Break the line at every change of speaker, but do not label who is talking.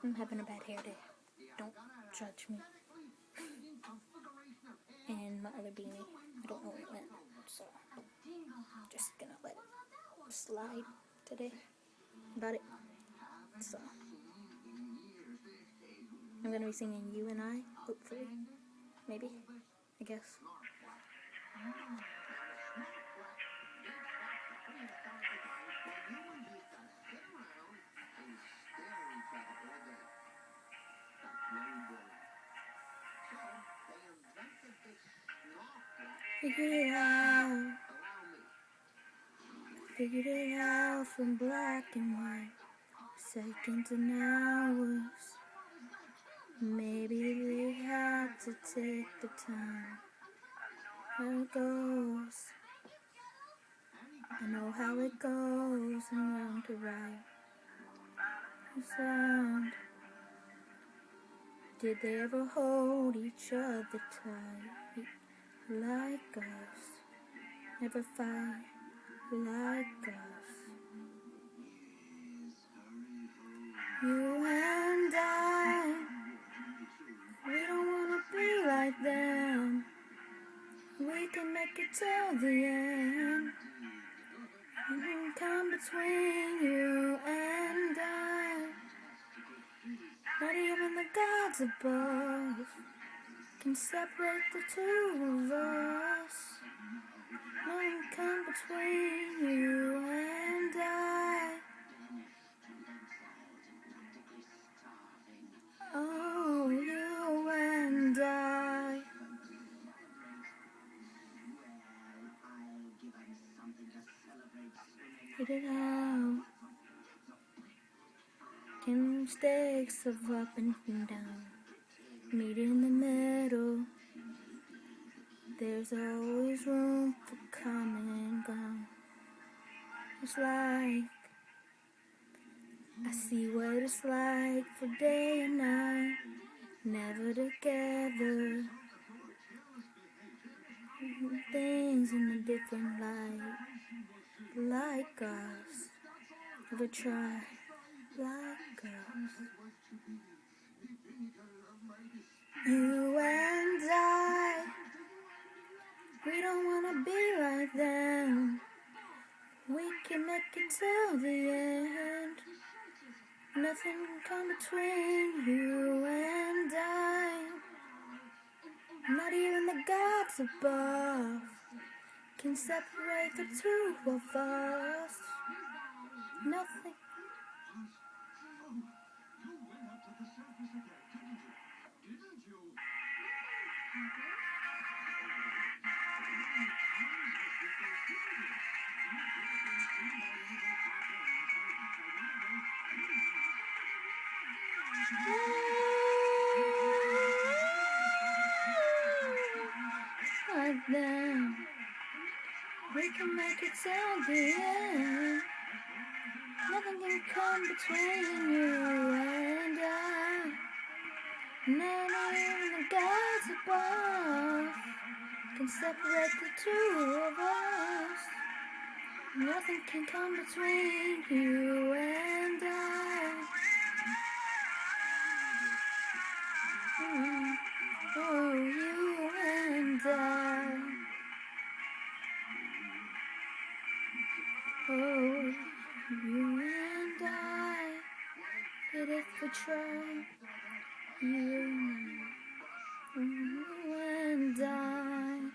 I'm having a bad hair day. Don't judge me. And my other beanie, I don't know where it went, so just gonna let it slide today. About it. So I'm gonna be singing You and I, hopefully. Maybe. I guess. Figured it out. Figured it out from black and white. Seconds and hours. Maybe we have to take the time. How it goes. I know how it goes and learn to write a sound. Did they ever hold each other tight like us? Never fight like us. You and I, we don't wanna be like them. We can make it till the end. Nothing come between you and I. Not even the gods above can separate the two of us. Nothing come between you and I. Oh, you and I. Get it out. In mistakes of up and down. Meet in the middle. There's always room for coming down. It's like I see what it's like for day and night, never together. Things in a different light, like us. Never try like us. You and I, we don't wanna be like them. We can make it till the end. Nothing can come between you and I. Not even the gods above can separate the two of us. Nothing. Like them. We can make it till the end. Nothing can come between you and I. Not even the gods above can separate the two of us. Nothing can come between you and I. Oh, you and I. Oh, you and I. Did if we try. You and I.